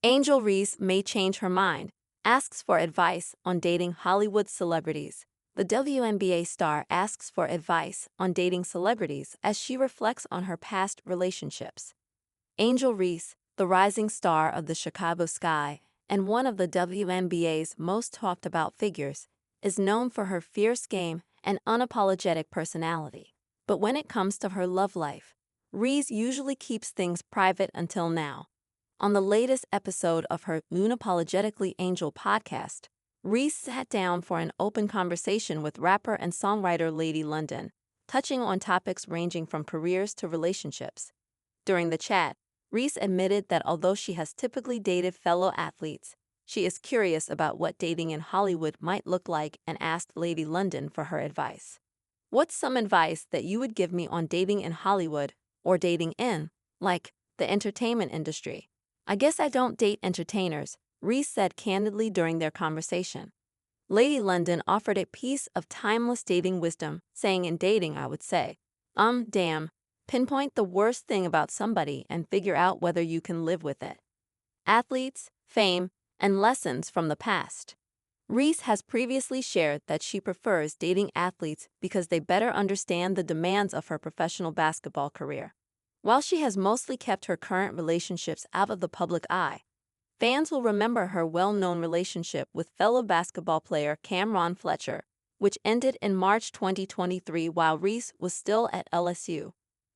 Angel Reese may change her mind, asks for advice on dating Hollywood celebrities. The WNBA star asks for advice on dating celebrities as she reflects on her past relationships. Angel Reese, the rising star of the Chicago Sky and one of the WNBA's most talked about figures, is known for her fierce game and unapologetic personality. But when it comes to her love life, Reese usually keeps things private until now. On the latest episode of her Unapologetically Angel podcast, Reese sat down for an open conversation with rapper and songwriter Lady London, touching on topics ranging from careers to relationships. During the chat, Reese admitted that although she has typically dated fellow athletes, she is curious about what dating in Hollywood might look like and asked Lady London for her advice. "What's some advice that you would give me on dating in Hollywood or dating in, like, the entertainment industry?" "I guess I don't date entertainers," Reese said candidly during their conversation. Lady London offered a piece of timeless dating wisdom, saying, "In dating, I would say, damn, pinpoint the worst thing about somebody and figure out whether you can live with it." Athletes, fame, and lessons from the past. Reese has previously shared that she prefers dating athletes because they better understand the demands of her professional basketball career. While she has mostly kept her current relationships out of the public eye, fans will remember her well-known relationship with fellow basketball player Cameron Fletcher, which ended in March 2023 while Reese was still at LSU.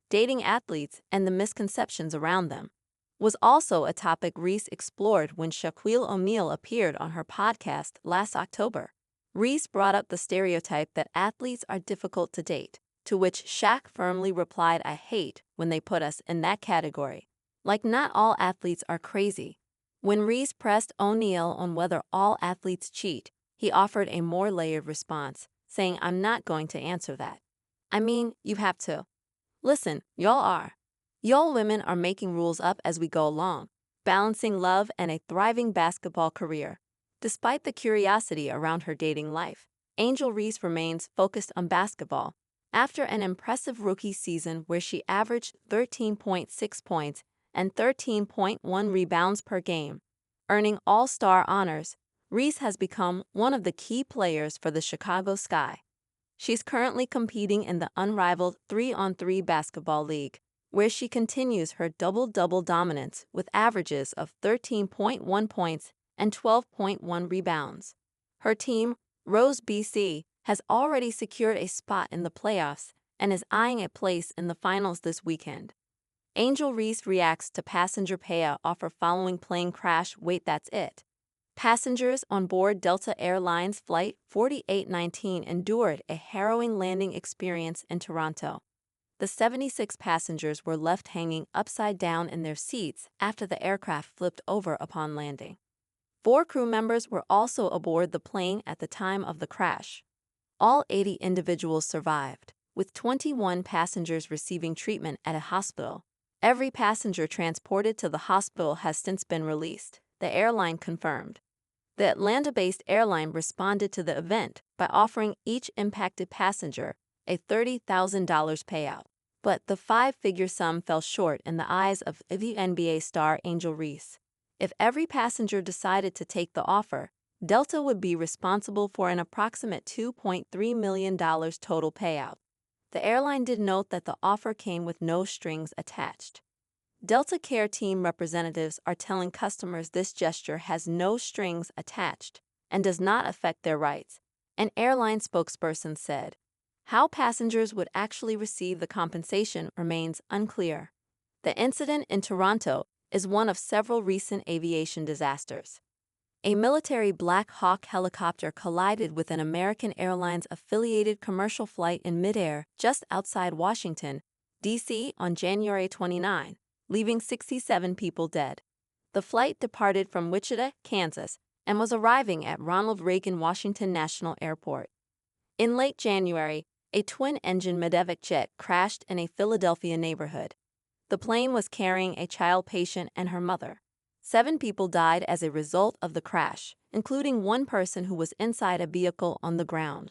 Dating athletes and the misconceptions around them was also a topic Reese explored when Shaquille O'Neal appeared on her podcast last October. Reese brought up the stereotype that athletes are difficult to date, to which Shaq firmly replied, "I hate when they put us in that category. Like, not all athletes are crazy." When Reese pressed O'Neal on whether all athletes cheat, he offered a more layered response, saying, "I'm not going to answer that. I mean, you have to. Listen, y'all are. Y'all women are making rules up as we go along, balancing love and a thriving basketball career." Despite the curiosity around her dating life, Angel Reese remains focused on basketball. After an impressive rookie season where she averaged 13.6 points and 13.1 rebounds per game, earning All-Star honors, Reese has become one of the key players for the Chicago Sky. She's currently competing in the unrivaled 3-on-3 basketball league, where she continues her double-double dominance with averages of 13.1 points and 12.1 rebounds. Her team, Rose BC, has already secured a spot in the playoffs and is eyeing a place in the finals this weekend. Angel Reese reacts to passenger payout offer following plane crash. Wait, that's it. Passengers on board Delta Airlines Flight 4819 endured a harrowing landing experience in Toronto. The 76 passengers were left hanging upside down in their seats after the aircraft flipped over upon landing. 4 crew members were also aboard the plane at the time of the crash. All 80 individuals survived, with 21 passengers receiving treatment at a hospital. Every passenger transported to the hospital has since been released, the airline confirmed. The Atlanta-based airline responded to the event by offering each impacted passenger a $30,000 payout. But the 5-figure sum fell short in the eyes of the NBA star Angel Reese. If every passenger decided to take the offer, Delta would be responsible for an approximate $2.3 million total payout. The airline did note that the offer came with no strings attached. Delta Care team representatives are telling customers this gesture has no strings attached and does not affect their rights, an airline spokesperson said. How passengers would actually receive the compensation remains unclear. The incident in Toronto is one of several recent aviation disasters. A military Black Hawk helicopter collided with an American Airlines-affiliated commercial flight in midair just outside Washington, D.C. on January 29, leaving 67 people dead. The flight departed from Wichita, Kansas, and was arriving at Ronald Reagan Washington National Airport. In late January, a twin-engine Medevac jet crashed in a Philadelphia neighborhood. The plane was carrying a child patient and her mother. 7 people died as a result of the crash, including one person who was inside a vehicle on the ground.